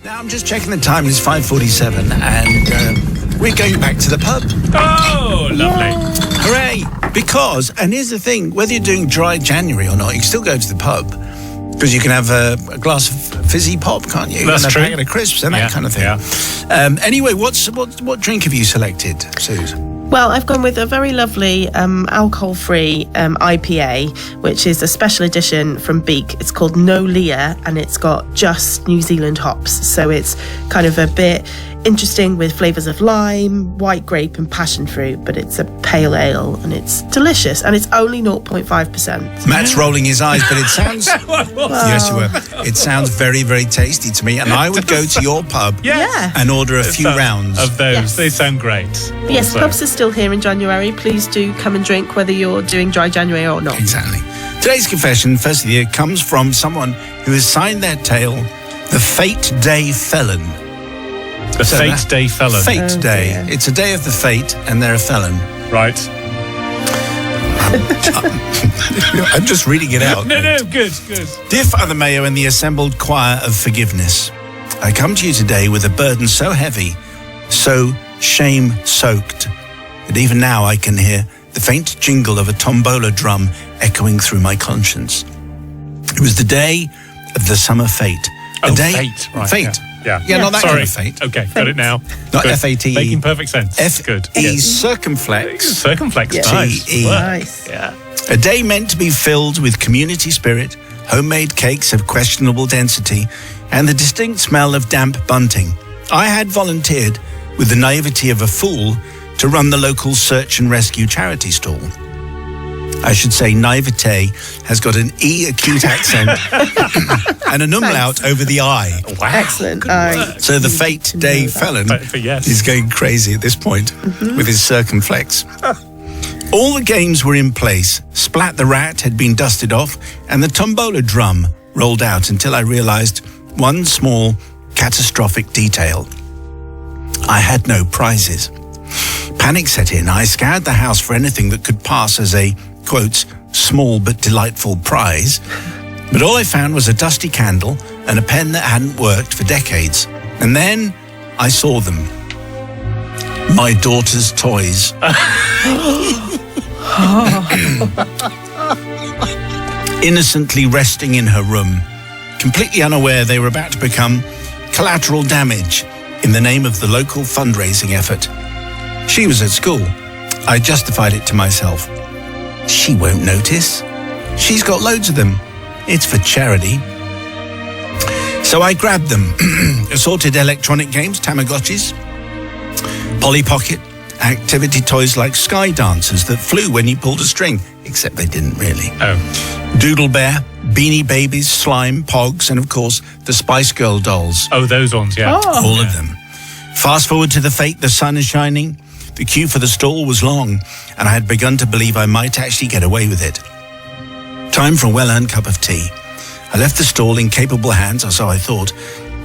Now I'm just checking the time. It's 5:47, and we're going back to the pub. Oh, lovely! Hooray! Because, and here's the thing: whether you're doing dry January or not, you can still go to the pub because you can have a glass of fizzy pop, can't you? That's and true. a packet of crisps and that kind of thing. Yeah. Anyway, what drink have you selected, Suze? Well, I've gone with a very lovely alcohol-free IPA, which is a special edition from Beak. It's called No Leah, and it's got just New Zealand hops. So it's kind of a bit interesting with flavours of lime, white grape and passion fruit, but it's a pale ale and it's delicious, and it's only 0.5%. Matt's rolling his eyes, but it sounds... Yes, you were. It sounds very, very tasty to me, and I would go to your pub and order a few rounds of those. Yes. They sound great. Yes, pubs are still here in January. Please do come and drink, whether you're doing dry January or not. Exactly. Today's confession, first of the year, comes from someone who has signed their tale, the Fate Day Felon. The Fate Day Felon. Fate Day. Dear. It's a day of the fate, and they're a felon. Right. I'm just reading it out. No, good. Dear Father Mayo and the assembled choir of forgiveness, I come to you today with a burden so heavy, so shame-soaked, that even now I can hear the faint jingle of a tombola drum echoing through my conscience. It was the day of the summer fete. Fate. Right. Fate. Yeah. Not that Sorry. kind of fate. Okay, got it now. Not Good. F-A-T-E. Making perfect sense. Good. F-E circumflex. Circumflex. Yeah. Nice. T-E. Work. Nice. Yeah. A day meant to be filled with community spirit, homemade cakes of questionable density, and the distinct smell of damp bunting. I had volunteered, with the naivety of a fool, to run the local search and rescue charity stall. I should say naivete has got an E acute accent and an umlaut over the I. Wow. Excellent. So the Fate Day Felon Yes. is going crazy at this point with his circumflex. All the games were in place. Splat the Rat had been dusted off, and the tombola drum rolled out until I realised one small, catastrophic detail. I had no prizes. Panic set in. I scoured the house for anything that could pass as a, quotes, small but delightful prize. But all I found was a dusty candle and a pen that hadn't worked for decades. And then I saw them. My daughter's toys. Innocently resting in her room, completely unaware they were about to become collateral damage in the name of the local fundraising effort. She was at school. I justified it to myself. She won't notice. She's got loads of them. It's for charity. So I grabbed them. Assorted electronic games, Tamagotchis, Polly Pocket, activity toys like sky dancers that flew when you pulled a string, except they didn't really. Oh. Doodle Bear, Beanie Babies, Slime, Pogs, and of course the Spice Girl dolls. Oh, those ones, yeah. All of them. Fast forward to the fate, the sun is shining. The queue for the stall was long, and I had begun to believe I might actually get away with it. Time for a well-earned cup of tea. I left the stall in capable hands, or so I thought.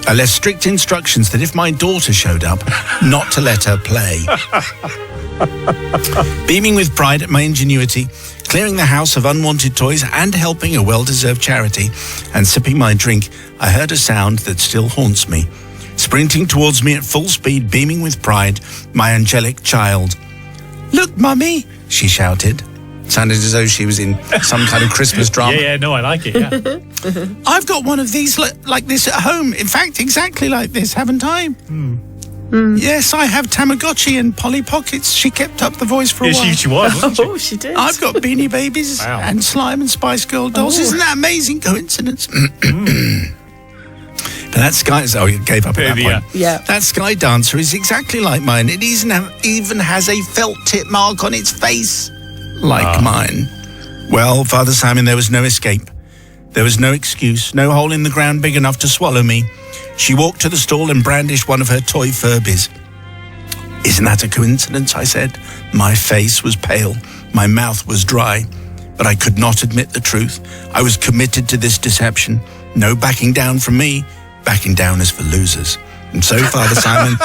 I left strict instructions that if my daughter showed up, not to let her play. Beaming with pride at my ingenuity, clearing the house of unwanted toys and helping a well-deserved charity, and sipping my drink, I heard a sound that still haunts me. Sprinting towards me at full speed, beaming with pride, my angelic child. "Look, Mummy," she shouted. Sounded as though she was in some kind of Christmas drama. Yeah, no, I like it, yeah. "I've got one of these like this at home. In fact, exactly like this, haven't I?" "Yes, I have Tamagotchi and Polly Pockets." She kept up the voice for a while. She was, wasn't she? Oh, she did. "I've got Beanie Babies Wow. and Slime and Spice Girl dolls. Isn't that amazing coincidence?" But that sky... Oh, you gave up at that point. Yeah. That sky dancer is exactly like mine. It even has a felt tip mark on its face, like mine. Well, Father Simon, there was no escape. There was no excuse, no hole in the ground big enough to swallow me. She walked to the stall and brandished one of her toy Furbies. "Isn't that a coincidence?" I said. My face was pale. My mouth was dry. But I could not admit the truth. I was committed to this deception. No backing down from me. Backing down is for losers. And so, Father Simon,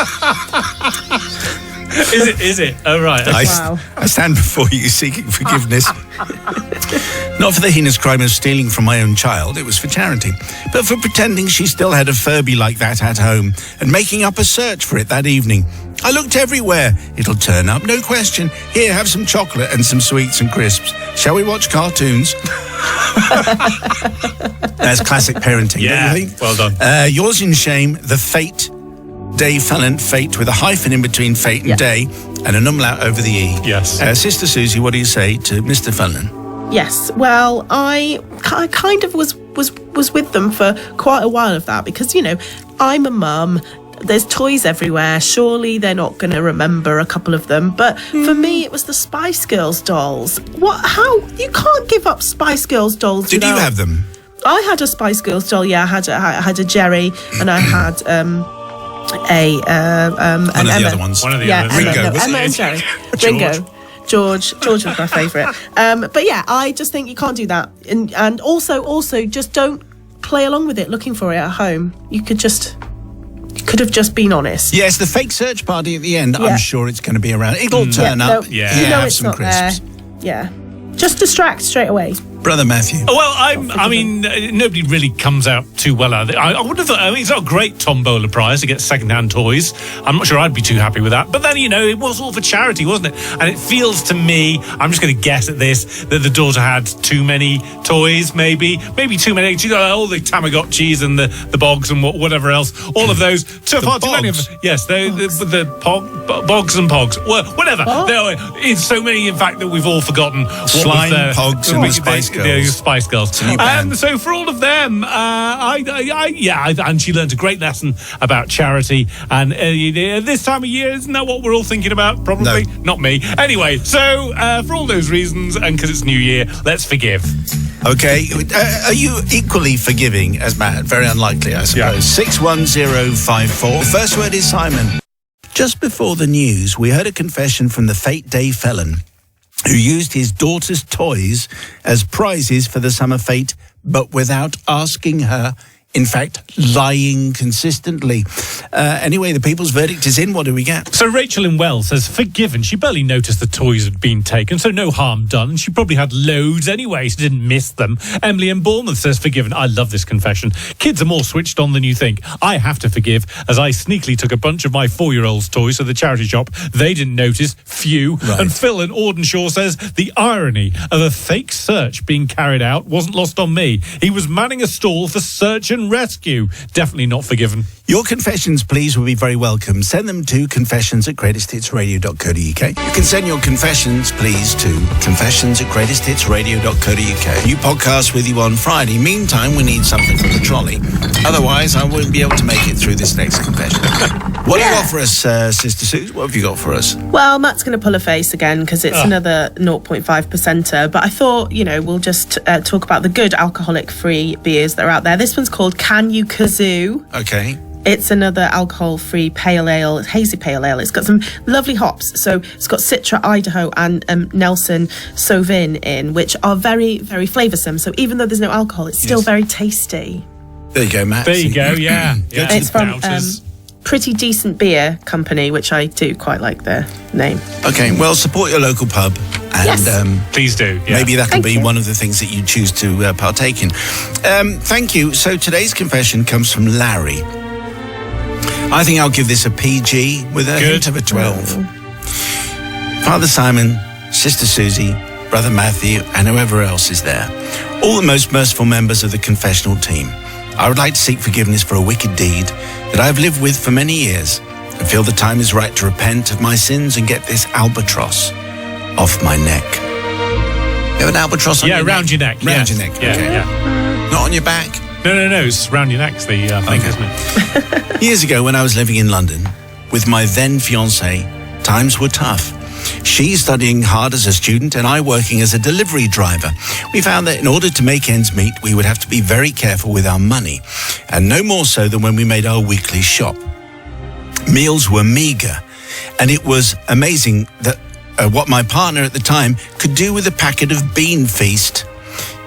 Is it? Oh, right. Okay. Wow. I stand before you seeking forgiveness. Not for the heinous crime of stealing from my own child, it was for charity, but for pretending she still had a Furby like that at home and making up a search for it that evening. I looked everywhere. It'll turn up, no question. Here, have some chocolate and some sweets and crisps. Shall we watch cartoons? That's classic parenting, Yeah, don't you think? well done. Yours in shame, the fate, day felon, fate, with a hyphen in between fate and day, and an umlaut over the E. Yes. Sister Susie, what do you say to Mr. Felon? Yes, well, I kind of was with them for quite a while of that because, you know, I'm a mum. There's toys everywhere. Surely they're not going to remember a couple of them. But for me, it was the Spice Girls dolls. How? You can't give up Spice Girls dolls. Did you have them? I had a Spice Girls doll. Yeah, I had a Jerry, and I had One of the other ones. One of the yeah, others. Ringo, Emma, was Emma it? and Jerry. George. Ringo. George was my favourite. But yeah, I just think you can't do that. And also just don't play along with it looking for it at home. You could have just been honest. Yes, the fake search party at the end, Yeah. I'm sure it's going to be around. It'll turn up. Yeah. You know have it's some not crisps. there. Yeah. Just distract straight away. Brother Matthew. Well, I mean, nobody really comes out too well out of it. I would have thought, I mean, it's not a great tombola prize to get second-hand toys. I'm not sure I'd be too happy with that. But then, you know, it was all for charity, wasn't it? And it feels to me, I'm just going to guess at this, that the daughter had too many toys, maybe too many. All the Tamagotchis and the bogs and whatever else, all of those. Too far too many of them. Yes, the bogs and pogs. Well, whatever. There is so many, in fact, that we've all forgotten. Slime, pogs, and the Spice Girls. The Spice Girls. new band. So for all of them, and she learned a great lesson about charity. And this time of year, isn't that what we're all thinking about? Probably No. not me. Anyway, so for all those reasons, and because it's New Year, let's forgive. Okay. Are you equally forgiving as Matt? Very unlikely, I suppose. Yeah. 61054. The first word is Simon. Just before the news, we heard a confession from the Fate Day felon who used his daughter's toys as prizes for the summer fete, but without asking her. In fact, lying consistently. Anyway, the people's verdict is in. What do we get? So Rachel in Wells says, forgiven. She barely noticed the toys had been taken, so no harm done. She probably had loads anyway, she didn't miss them. Emily in Bournemouth says, forgiven. I love this confession. Kids are more switched on than you think. I have to forgive, as I sneakily took a bunch of my 4-year-old's toys to the charity shop. They didn't notice. Phew. Right. And Phil in Audenshaw says, the irony of a fake search being carried out wasn't lost on me. He was manning a stall for search and rescue. Definitely not forgiven. Your confessions, please, will be very welcome. Send them to confessions@greatesthitsradio.co.uk. You can send your confessions, please, to confessions@greatesthitsradio.co.uk. New podcast with you on Friday. Meantime, we need something from the trolley. Otherwise, I won't be able to make it through this next confession. What do you got for us, Sister Suze? What have you got for us? Well, Matt's going to pull a face again because it's another 0.5%er. But I thought, you know, we'll just talk about the good alcoholic-free beers that are out there. This one's called Can You Kazoo? Okay. It's another alcohol-free pale ale, hazy pale ale. It's got some lovely hops. So it's got Citra, Idaho, and Nelson Sauvin in, which are very, very flavoursome. So even though there's no alcohol, it's still very tasty. There you go, Matt. There you go, yeah. Go to It's the- from Pretty Decent Beer Company, which I do quite like their name. Okay, well, support your local pub. And Yes. Please do. Yeah. maybe that'll Thank be you. one of the things that you choose to partake in. Thank you. So today's confession comes from Larry. I think I'll give this a PG with a hint of a 12. Father Simon, Sister Susie, Brother Matthew, and whoever else is there, all the most merciful members of the confessional team, I would like to seek forgiveness for a wicked deed that I've lived with for many years and feel the time is right to repent of my sins and get this albatross off my neck. You have an albatross on your neck? Round your neck. Round yes. your neck, Yeah, okay. yeah. Not on your back? No, it's round your neck's the thing, isn't it? Years ago, when I was living in London with my then fiancée, times were tough. She studying hard as a student and I working as a delivery driver. We found that in order to make ends meet, we would have to be very careful with our money, and no more so than when we made our weekly shop. Meals were meagre, and it was amazing that what my partner at the time could do with a packet of Bean Feast.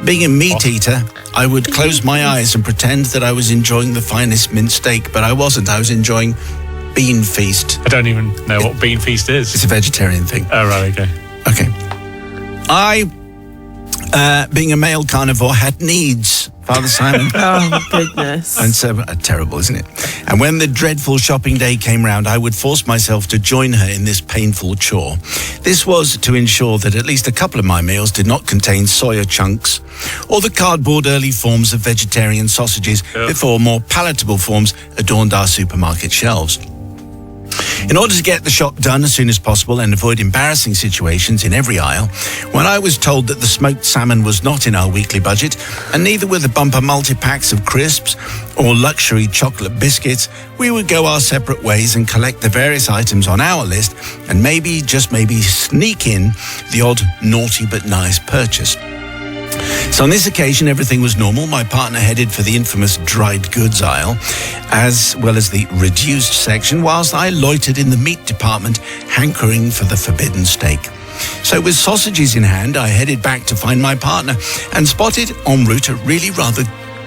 Being a meat eater, I would close my eyes and pretend that I was enjoying the finest mint steak, but I wasn't. I was enjoying Bean Feast. I don't even know what Bean Feast is. It's a vegetarian thing. Oh, right, okay. Okay. I, being a male carnivore, had needs, Father Simon. Oh, goodness. And so, terrible, isn't it? And when the dreadful shopping day came round, I would force myself to join her in this painful chore. This was to ensure that at least a couple of my meals did not contain soya chunks or the cardboard early forms of vegetarian sausages before more palatable forms adorned our supermarket shelves. In order to get the shop done as soon as possible and avoid embarrassing situations in every aisle, when I was told that the smoked salmon was not in our weekly budget, and neither were the bumper multi-packs of crisps or luxury chocolate biscuits, we would go our separate ways and collect the various items on our list and maybe, just maybe, sneak in the odd naughty but nice purchase. So on this occasion, everything was normal. My partner headed for the infamous dried goods aisle, as well as the reduced section, whilst I loitered in the meat department, hankering for the forbidden steak. So with sausages in hand, I headed back to find my partner and spotted en route a really rather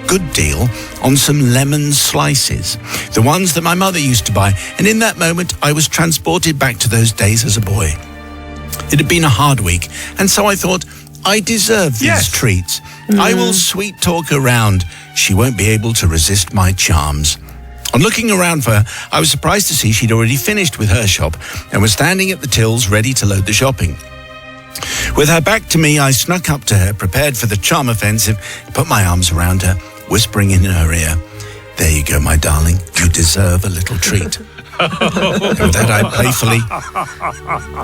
good deal on some lemon slices, the ones that my mother used to buy. And in that moment, I was transported back to those days as a boy. It had been a hard week, and so I thought, I deserve these treats. I will sweet talk her around. She won't be able to resist my charms. On looking around for her, I was surprised to see she'd already finished with her shop and was standing at the tills ready to load the shopping. With her back to me, I snuck up to her, prepared for the charm offensive, put my arms around her, whispering in her ear, "There you go, my darling. You deserve a little treat." And with that,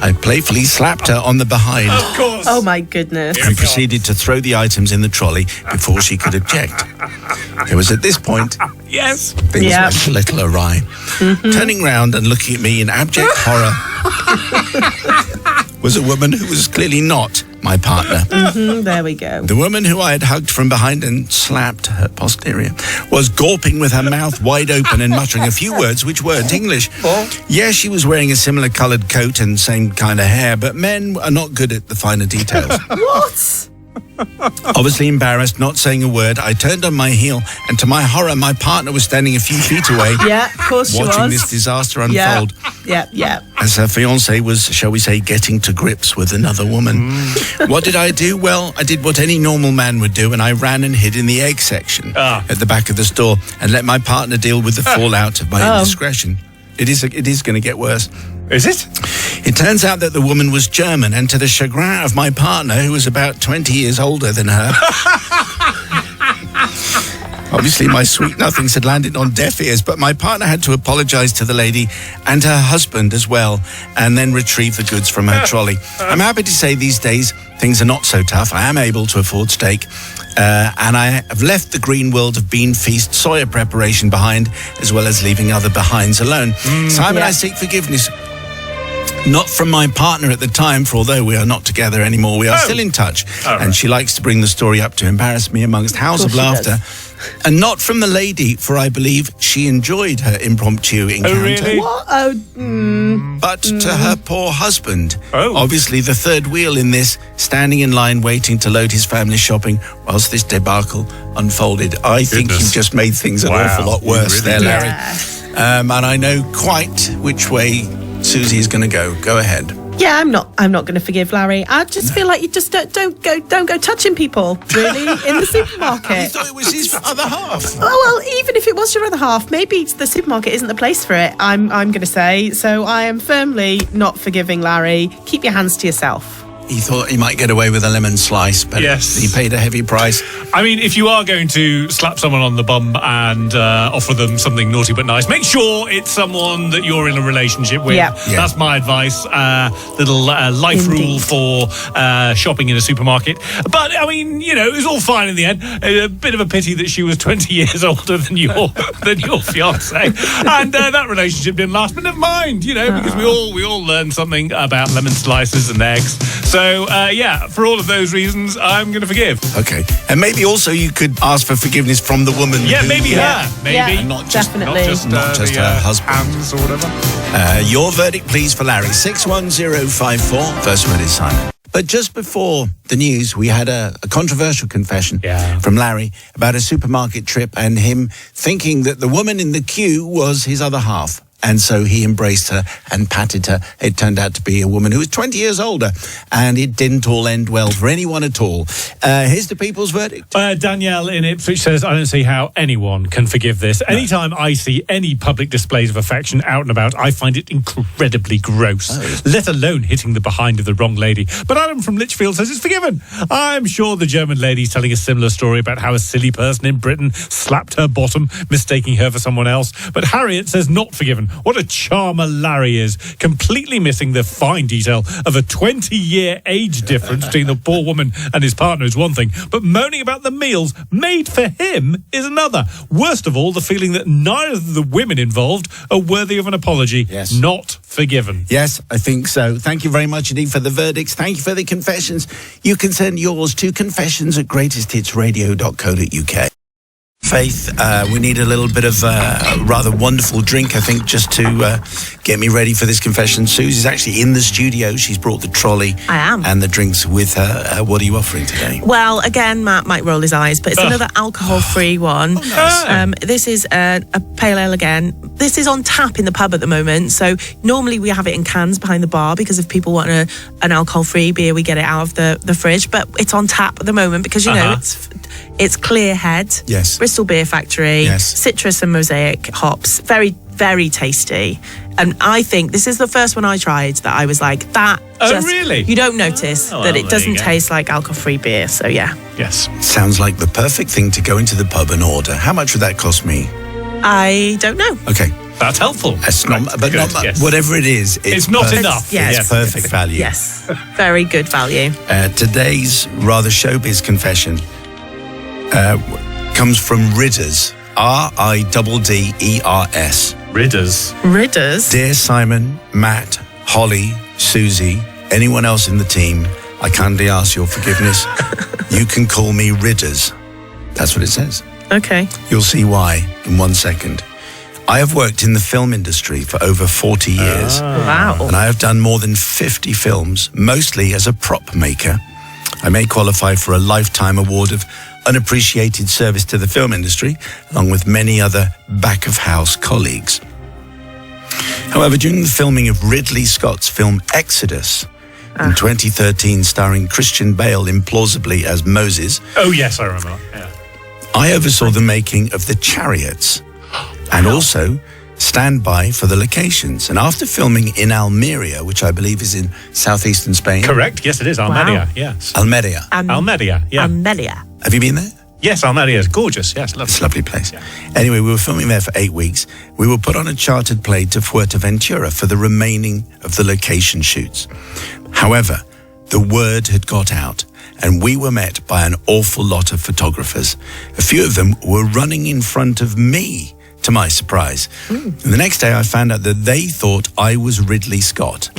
I playfully slapped her on the behind. Of course. Oh, my goodness. And proceeded to throw the items in the trolley before she could object. It was at this point Yes. things went a little awry. Turning round and looking at me in abject horror was a woman who was clearly not my partner. There we go. The woman who I had hugged from behind and slapped her posterior was gawping with her mouth wide open and muttering a few words which weren't English. Yes, she was wearing a similar coloured coat and same kind of hair, but men are not good at the finer details. What? Obviously embarrassed, not saying a word, I turned on my heel, and to my horror, my partner was standing a few feet away, Yeah, of course she was. watching this disaster unfold. Yeah. As her fiancé was, shall we say, getting to grips with another woman. What did I do? Well, I did what any normal man would do, and I ran and hid in the egg section at the back of the store and let my partner deal with the fallout of my indiscretion. It is going to get worse. Is it? It turns out that the woman was German, and to the chagrin of my partner, who was about 20 years older than her, obviously my sweet nothings had landed on deaf ears, but my partner had to apologise to the lady and her husband as well, and then retrieve the goods from her trolley. I'm happy to say these days things are not so tough. I am able to afford steak, and I have left the green world of Bean Feast soya preparation behind, as well as leaving other behinds alone. Simon, I seek forgiveness. Not from my partner at the time, for although we are not together anymore, we are still in touch. And she likes to bring the story up to embarrass me amongst howls of laughter. And not from the lady, for I believe she enjoyed her impromptu encounter. Oh, really? What? But to her poor husband, Oh. obviously the third wheel in this, standing in line waiting to load his family shopping whilst this debacle unfolded. I think Goodness. you've just made things an awful lot You worse really there, did. Larry. Yeah. And I know quite which way Susie is going to go. Go ahead. Yeah, I'm not going to forgive Larry. I just feel like you just don't go touching people, really, in the I supermarket. thought it was his other half. Oh, well, even if it was your other half, maybe the supermarket isn't the place for it, I'm going to say. So I am firmly not forgiving Larry. Keep your hands to yourself. He thought he might get away with a lemon slice, but Yes. he paid a heavy price. I mean, if you are going to slap someone on the bum and offer them something naughty but nice, make sure it's someone that you're in a relationship with. Yeah. Yeah. That's my advice. Little life rule for shopping in a supermarket. But, I mean, you know, it was all fine in the end. A bit of a pity that she was 20 years older than your fiancé. And that relationship didn't last, but never mind, you know, because we all learned something about lemon slices and eggs. So, yeah, for all of those reasons, I'm going to forgive. Okay. And maybe also you could ask for forgiveness from the woman. Yeah, who- maybe her. Maybe. Yeah, And not just- definitely. Not just the, her husband. hands or whatever. Your verdict, please, for Larry. 61054. First word is Simon. But just before the news, we had a controversial confession from Larry about a supermarket trip and him thinking that the woman in the queue was his other half. And so he embraced her and patted her. It turned out to be a woman who was 20 years older, and it didn't all end well for anyone at all. Here's the people's verdict. Danielle in Ipswich says, I don't see how anyone can forgive this. Anytime I see any public displays of affection out and about, I find it incredibly gross, let alone hitting the behind of the wrong lady. But Adam from Lichfield says it's forgiven. I'm sure the German lady's telling a similar story about how a silly person in Britain slapped her bottom, mistaking her for someone else. But Harriet says not forgiven. What a charmer Larry is, completely missing the fine detail of a 20-year age difference between the poor woman and his partner is one thing, but moaning about the meals made for him is another. Worst of all, the feeling that neither of the women involved are worthy of an apology. Yes. Not forgiven. Yes, I think so. Thank you very much indeed for the verdicts. Thank you for the confessions. You can send yours to confessions@greatesthitsradio.co.uk. Faith, we need a little bit of a rather wonderful drink, I think, just to get me ready for this confession. Susie's actually in the studio. She's brought the trolley. I am. And the drinks with her. What are you offering today? Well, again, Matt might roll his eyes, but it's another alcohol-free one. Nice. This is a pale ale again. This is on tap in the pub at the moment. So normally we have it in cans behind the bar because if people want an alcohol-free beer, we get it out of the fridge. But it's on tap at the moment because, you know, it's Clear Head. Yes. Bristol Beer Factory. Yes. Citrus and Mosaic hops. Very, very tasty. And I think this is the first one I tried that I was like, that. Oh, really? You don't notice well, that it there doesn't you go. taste like alcohol-free beer. So, yeah. Yes. Sounds like the perfect thing to go into the pub and order. How much would that cost me? I don't know. Okay. That's helpful. It's not, but Good, not, yes. whatever it is, It's not perfect. enough. Yeah. It's perfect value. Yes. Very good value. Today's rather showbiz confession comes from Ridders. RIDDERS. Ridders. Ridders. Dear Simon, Matt, Holly, Susie, anyone else in the team, I kindly ask your forgiveness. You can call me Ridders. That's what it says. Okay. You'll see why in 1 second. I have worked in the film industry for over 40 years. Wow. And I have done more than 50 films, mostly as a prop maker. I may qualify for a lifetime award of unappreciated service to the film industry, along with many other back-of-house colleagues. However, during the filming of Ridley Scott's film Exodus, in 2013, starring Christian Bale implausibly as Moses, Oh, yes, I remember. Yeah. I oversaw the making of the chariots and also standby for the locations. And after filming in Almeria, which I believe is in southeastern Spain. Correct. Yes, it is. Almeria. Yes. Almeria. Almeria. Yeah. Almeria. Have you been there? Yes, Almeria is gorgeous. Yes, lovely. It's a lovely place. Yeah. Anyway, we were filming there for 8 weeks. We were put on a chartered plane to Fuerteventura for the remaining of the location shoots. However, the word had got out and we were met by an awful lot of photographers. A few of them were running in front of me, to my surprise. And the next day I found out that they thought I was Ridley Scott.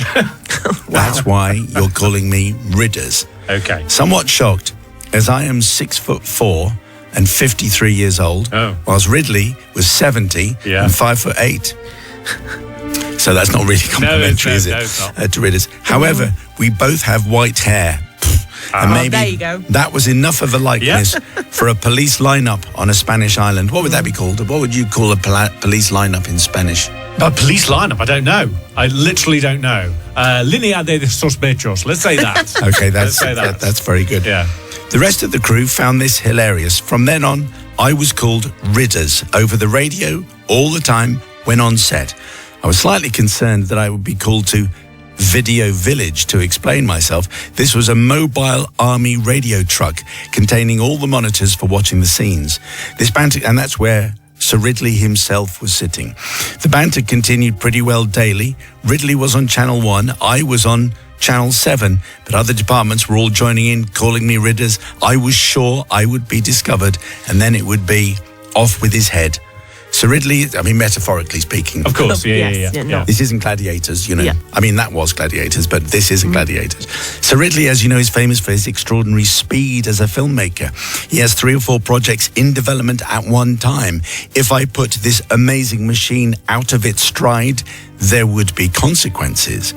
That's why you're calling me Ridders. Okay. Somewhat shocked, as I am 6'4" and 53 years old, whilst Ridley was 70 and 5'8". So that's not really complimentary, is it? No, it's not. To Ridders. However, we both have white hair. And maybe there you go. that was enough of a likeness for a police lineup on a Spanish island. What would that be called? What would you call a police lineup in Spanish? A police lineup? I don't know. I literally don't know. Línea de sospechos. Let's say that. Okay, Let's say that. that's very good. Yeah. The rest of the crew found this hilarious. From then on, I was called Ridders over the radio all the time when on set. I was slightly concerned that I would be called to Video Village to explain myself. This was a mobile army radio truck containing all the monitors for watching the scenes. This banter, and that's where Sir Ridley himself was sitting. The banter continued pretty well daily. Ridley was on Channel 1, I was on Channel 7, but other departments were all joining in, calling me Ridders. I was sure I would be discovered, and then it would be off with his head. Sir Ridley, I mean, metaphorically speaking. Of course. Yeah, Yes, yeah. no. This isn't Gladiators, you know. Yeah. I mean, that was Gladiators, but this isn't Gladiators. Sir Ridley, as you know, is famous for his extraordinary speed as a filmmaker. He has 3 or 4 projects in development at one time. If I put this amazing machine out of its stride, there would be consequences.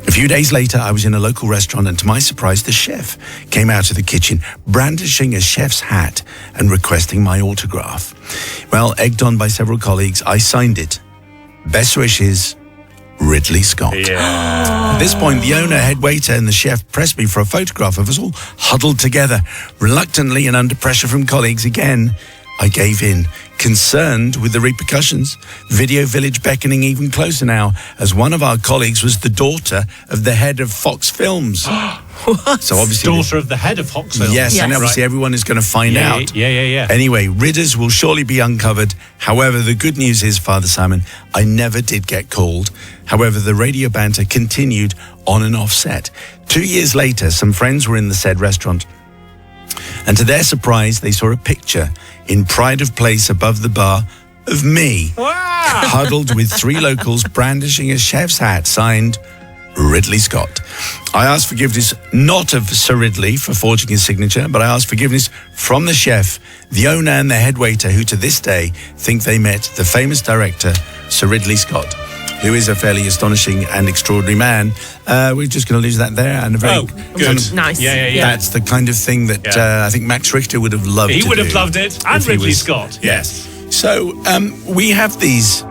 A few days later, I was in a local restaurant, and to my surprise, the chef came out of the kitchen, brandishing a chef's hat and requesting my autograph. Well, egged on by several colleagues, I signed it. Best wishes, Ridley Scott. Yeah. At this point, the owner, head waiter, and the chef pressed me for a photograph of us all huddled together. Reluctantly and under pressure from colleagues again, I gave in, concerned with the repercussions. Video Village beckoning even closer now, as one of our colleagues was the daughter of the head of Fox Films. What? So obviously, Daughter of the head of Fox Films. yes, and obviously everyone is going to find out. Yeah. Anyway, Ridders will surely be uncovered. However, the good news is, Father Simon, I never did get called. However, the radio banter continued on and off set. 2 years later, some friends were in the said restaurant, and to their surprise, they saw a picture in pride of place above the bar of me, huddled with 3 locals brandishing a chef's hat signed Ridley Scott. I asked forgiveness not of Sir Ridley for forging his signature, but I asked forgiveness from the chef, the owner, and the head waiter, who to this day think they met the famous director, Sir Ridley Scott, who is a fairly astonishing and extraordinary man. We're just going to lose that there. And a very good. Nice. Yeah. That's the kind of thing that I think Max Richter would have loved. He to would have do loved it. And if he Ridley was- Scott. Yes. So we have these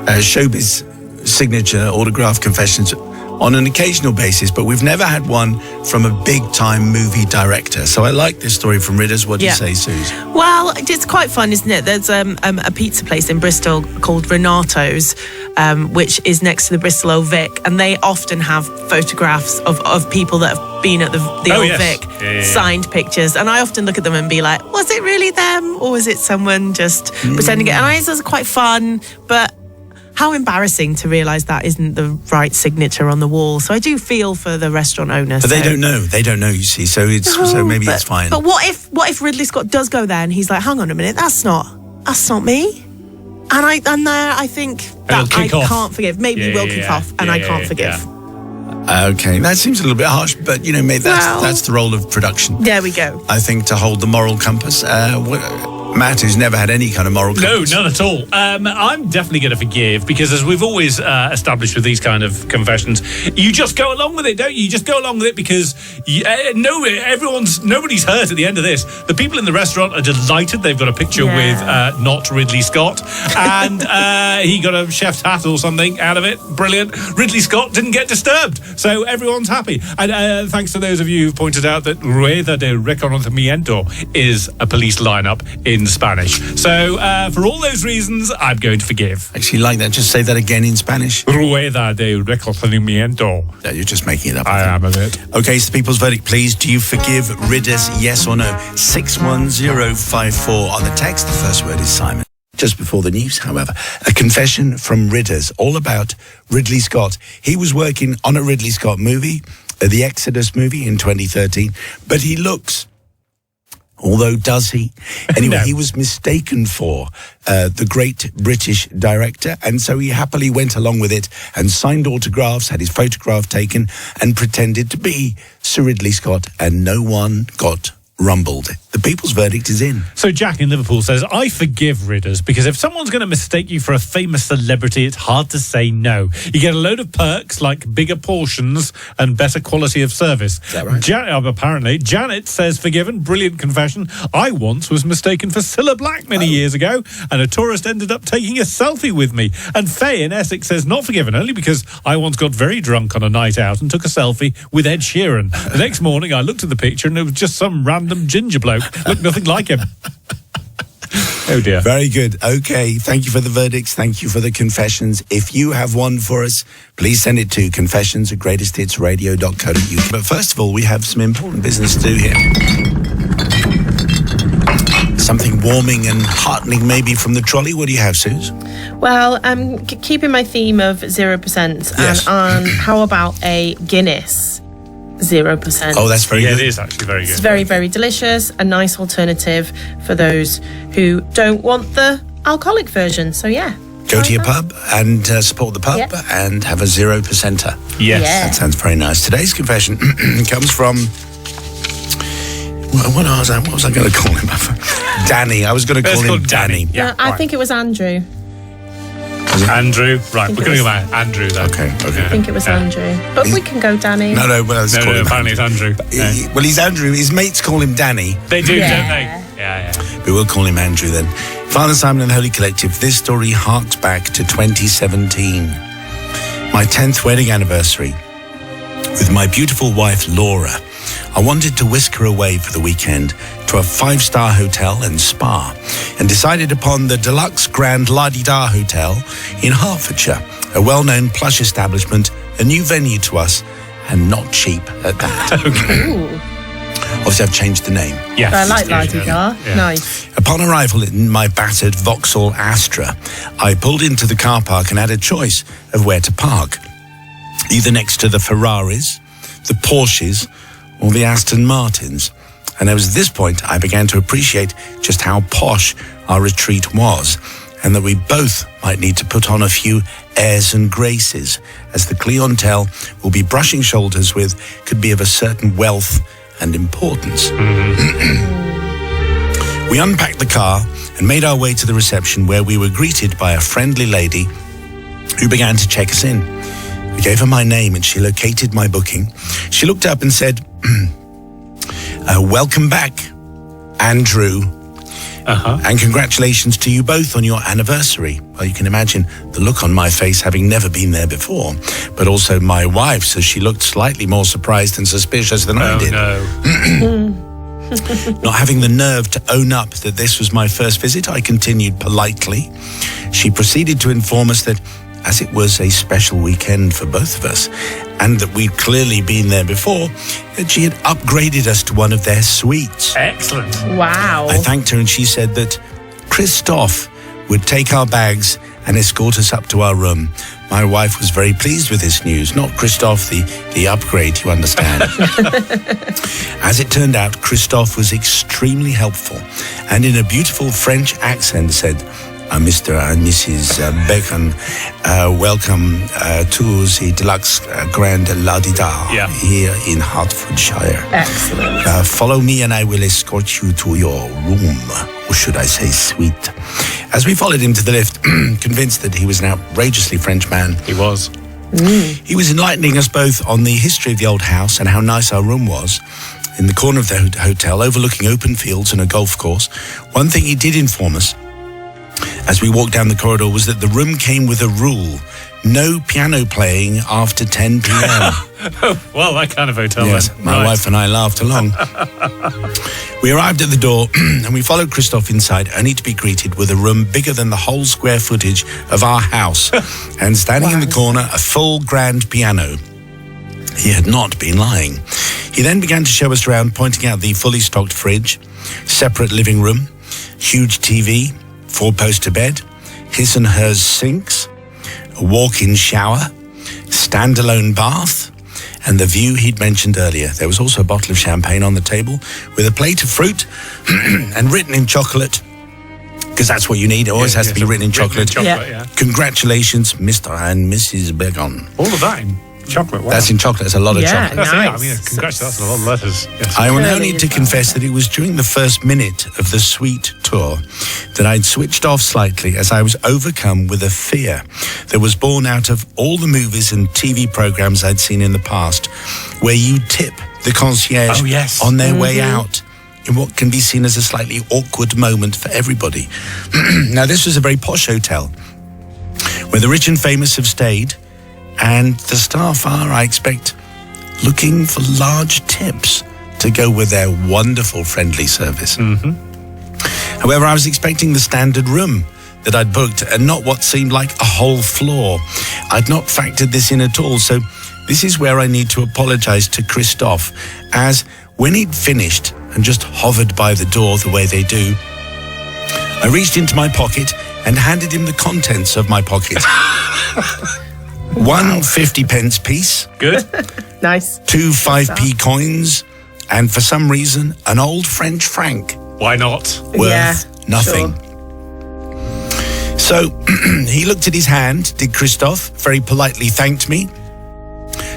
showbiz signature autograph confessions on an occasional basis, but we've never had one from a big-time movie director. So I like this story from Ridders. What do you Yeah. say, Suze? Well, it's quite fun, isn't it? There's a pizza place in Bristol called Renato's, which is next to the Bristol Old Vic, and they often have photographs of people that have been at the Old yes. Vic, Yeah. signed pictures, and I often look at them and be like, was it really them, or was it someone just pretending it? And I think it's quite fun, but how embarrassing to realise that isn't the right signature on the wall. So I do feel for the restaurant owner. But they don't know. They don't know, you see. So so maybe it's fine. But what if Ridley Scott does go there and he's like, hang on a minute, that's not me. And I think that it'll I kick off. can't forgive. Maybe we'll kick off, and I can't forgive. Okay, that seems a little bit harsh, but you know, maybe that's the role of production. There we go. I think, to hold the moral compass. Matt, who's never had any kind of moral No, compass. none at all. I'm definitely going to forgive, because as we've always established with these kind of confessions, you just go along with it, don't you? You just go along with it because nobody's hurt at the end of this. The people in the restaurant are delighted. They've got a picture with not Ridley Scott, and he got a chef's hat or something out of it. Brilliant. Ridley Scott didn't get disturbed, so everyone's happy. And thanks to those of you who've pointed out that Rueda de Reconocimiento is a police lineup in Spanish. So for all those reasons, I'm going to forgive. Actually, like that. Just say that again in Spanish. Rueda de Reconocimiento. No, you're just making it up. I think. am a bit. Okay, so the people's verdict, please. Do you forgive Ridders, yes or no? 61054 on the text. The first word is Simon. Just before the news, however, a confession from Ridders, all about Ridley Scott. He was working on a Ridley Scott movie, the Exodus movie in 2013, but he looks... Although, does he? Anyway, No. He was mistaken for the great British director, and so he happily went along with it and signed autographs, had his photograph taken, and pretended to be Sir Ridley Scott, and no one got rumbled. The people's verdict is in. So Jack in Liverpool says, I forgive Ridders, because if someone's going to mistake you for a famous celebrity, it's hard to say no. You get a load of perks like bigger portions and better quality of service. Is that right? Apparently. Janet says, forgiven, brilliant confession. I once was mistaken for Cilla Black many years ago, and a tourist ended up taking a selfie with me. And Faye in Essex says, not forgiven, only because I once got very drunk on a night out and took a selfie with Ed Sheeran. The next morning I looked at the picture and it was just some random ginger bloke. Looked nothing like him. Oh dear. Very good. Okay, thank you for the verdicts. Thank you for the confessions. If you have one for us, please send it to confessions@greatesthitsradio.co.uk. But first of all, we have some important business to do here. Something warming and heartening maybe from the trolley. What do you have, Suze? Well, I'm keeping my theme of 0%. Yes. And how about a Guinness 0%? Oh, that's very Yeah, good. it is actually very good. It's very, very delicious. A nice alternative for those who don't want the alcoholic version. So, yeah. Go try to your that. pub and support the pub Yeah. and have a 0%er. Yes. Yeah. That sounds very nice. Today's confession comes from... What was I going to call him? Danny. I was going to call Let's him call Danny. Danny. Yeah, I right. think it was Andrew. Andrew. Right, think we're it going to go was- back Andrew then. Okay. I think it was Andrew. But we can go Danny. No, well, let's No, call him apparently it's Andrew. Well, he's Andrew. His mates call him Danny. They do, Yeah. don't they? Yeah. We will call him Andrew then. Father Simon and the Holy Collective, this story harks back to 2017, my 10th wedding anniversary. With my beautiful wife, Laura, I wanted to whisk her away for the weekend to a 5-star hotel and spa, and decided upon the Deluxe Grand La-Di-Da Hotel in Hertfordshire, a well-known plush establishment, a new venue to us, and not cheap at that. Obviously, I've changed the name. Yes. I like La-Di-Da. Yeah. Nice. Upon arrival in my battered Vauxhall Astra, I pulled into the car park and had a choice of where to park. Either next to the Ferraris, the Porsches, or the Aston Martins. And it was at this point I began to appreciate just how posh our retreat was, and that we both might need to put on a few airs and graces, as the clientele we'll be brushing shoulders with could be of a certain wealth and importance. We unpacked the car and made our way to the reception, where we were greeted by a friendly lady who began to check us in. I gave her my name and she located my booking. She looked up and said, welcome back, Andrew. And congratulations to you both on your anniversary. Well, you can imagine the look on my face, having never been there before, but also my wife, so she looked slightly more surprised and suspicious than I did. Not having the nerve to own up that this was my first visit, I continued politely. She proceeded to inform us that, as it was a special weekend for both of us, and that we'd clearly been there before, that she had upgraded us to one of their suites. Excellent. Wow. I thanked her and she said that Christophe would take our bags and escort us up to our room. My wife was very pleased with this news. Not Christophe, the upgrade, you understand. As it turned out, Christophe was extremely helpful, and in a beautiful French accent said, Mr. and Mrs. Bacon, welcome to the Deluxe Grand La-Di-Da here in Hertfordshire. Excellent. Follow me and I will escort you to your room, or should I say suite. As we followed him to the lift, convinced that he was an outrageously French man, He was. he was enlightening us both on the history of the old house and how nice our room was. In the corner of the hotel, overlooking open fields and a golf course, one thing he did inform us as we walked down the corridor was that the room came with a rule: no piano playing after 10 p.m. Well, that kind of hotel. Yes, then. my wife and I laughed along. We arrived at the door and we followed Christophe inside, only to be greeted with a room bigger than the whole square footage of our house, and standing in the corner, a full grand piano. He had not been lying. He then began to show us around, pointing out the fully stocked fridge, separate living room, huge TV, 4-poster bed, his and hers sinks, a walk-in shower, standalone bath, and the view he'd mentioned earlier. There was also a bottle of champagne on the table with a plate of fruit and written in chocolate, because that's what you need. It always has to be written in chocolate. Congratulations, Mr. and Mrs. Bacon. All of that in chocolate. Wow. That's in chocolate. That's a lot of chocolate. That's, Nice. I mean, congrats. That's a lot of letters. Yes. I will now Clearly need to is confess that it was during the first minute of the suite tour that I'd switched off slightly, as I was overcome with a fear that was born out of all the movies and TV programs I'd seen in the past, where you tip the concierge on their way out in what can be seen as a slightly awkward moment for everybody. Now, this was a very posh hotel where the rich and famous have stayed, and the staff are, I expect, looking for large tips to go with their wonderful friendly service. However, I was expecting the standard room that I'd booked and not what seemed like a whole floor. I'd not factored this in at all, so this is where I need to apologize to Christophe, as when he'd finished and just hovered by the door the way they do, I reached into my pocket and handed him the contents of my pocket. One 50-pence piece, Good. Nice. 2 5p coins, and for some reason, an old French franc Why not? worth nothing. So he looked at his hand, did Christophe, very politely thanked me,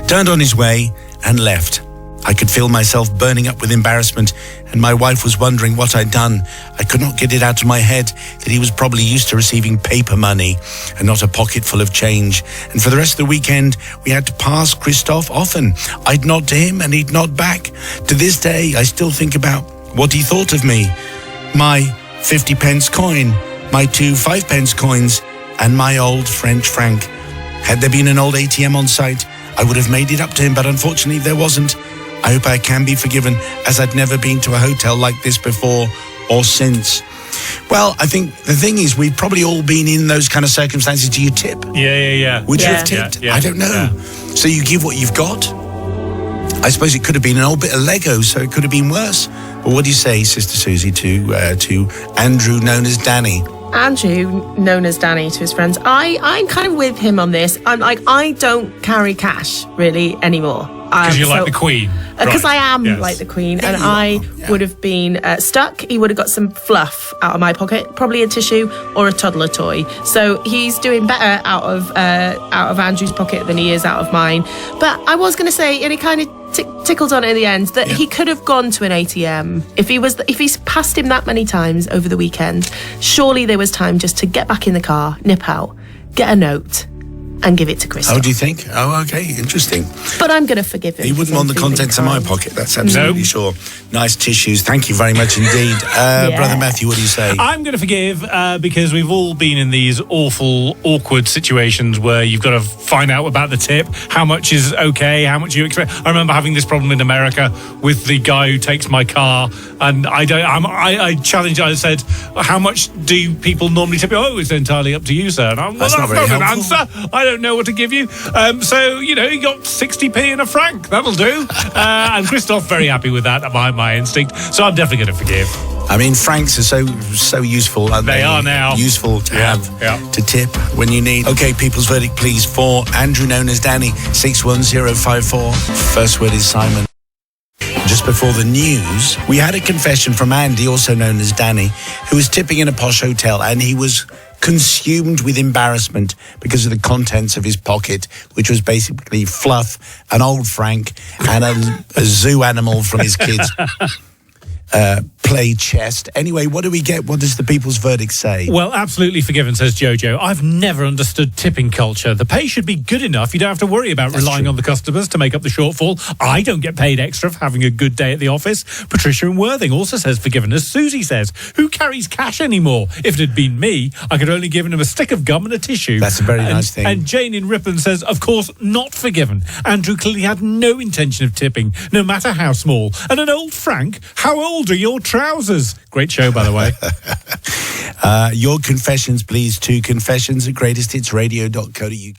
turned on his way and left. I could feel myself burning up with embarrassment, and my wife was wondering what I'd done. I could not get it out of my head that he was probably used to receiving paper money and not a pocket full of change. And for the rest of the weekend, we had to pass Christophe often. I'd nod to him and he'd nod back. To this day, I still think about what he thought of me. My 50-pence coin, my 2 5-pence coins, and my old French franc. Had there been an old ATM on site, I would have made it up to him, but unfortunately there wasn't. I hope I can be forgiven, as I'd never been to a hotel like this before or since. Well, I think the thing is, we've probably all been in those kind of circumstances. Do you tip? Yeah. Would you Yeah. have tipped? Yeah. I don't know. So you give what you've got? I suppose it could have been an old bit of Lego, so it could have been worse. But what do you say, Sister Susie, to Andrew, known as Danny? Andrew, known as Danny to his friends, I'm kind of with him on this. I'm like, I don't carry cash really anymore. Because you're like the Queen. Because Right. I am Yes. like the Queen, and you I are, yeah. would have been stuck. He would have got some fluff out of my pocket, probably a tissue or a toddler toy. So he's doing better out of Andrew's pocket than he is out of mine. But I was going to say, and he kind of tickled on it in the end, that he could have gone to an ATM if he's passed him that many times over the weekend. Surely there was time just to get back in the car, nip out, get a note, and give it to Crystal. Oh, do you think? Oh, okay, interesting. But I'm going to forgive him. He wouldn't for want the feeling contents of my kind. pocket, that's absolutely No. sure. Nice tissues, thank you very much indeed. Brother Matthew, what do you say? I'm going to forgive because we've all been in these awful, awkward situations where you've got to find out about the tip, how much is okay, how much you expect. I remember having this problem in America with the guy who takes my car, and I challenged. I said, "How much do people normally tip you?" "Oh, it's entirely up to you, sir." And I'm, That's not very an helpful. answer. I don't know what to give you. So you got 60p and a franc. That'll do. And Christoph very happy with that. My instinct. So I'm definitely going to forgive. I mean, francs are so useful, aren't they? They are now. Useful to Yeah, have yeah. to tip when you need. Okay, people's verdict, please, for Andrew, known as Danny, 61054. First word is Simon. Just before the news, we had a confession from Andy, also known as Danny, who was tipping in a posh hotel, and he was consumed with embarrassment because of the contents of his pocket, which was basically fluff, an old franc, and a zoo animal from his kids' play chest. Anyway, what do we get? What does the people's verdict say? Well, absolutely forgiven, says Jojo. I've never understood tipping culture. The pay should be good enough. You don't have to worry about relying true. on the customers to make up the shortfall. I don't get paid extra for having a good day at the office. Patricia in Worthing also says forgiven, as Susie says. Who carries cash anymore? If it had been me, I could have only given him a stick of gum and a tissue. That's a very nice thing. And Jane in Ripon says, of course, not forgiven. Andrew clearly had no intention of tipping, no matter how small. And an old franc? How old are your trousers? Great show, by the way. Your confessions, please, to confessions@greatesthitsradio.co.uk.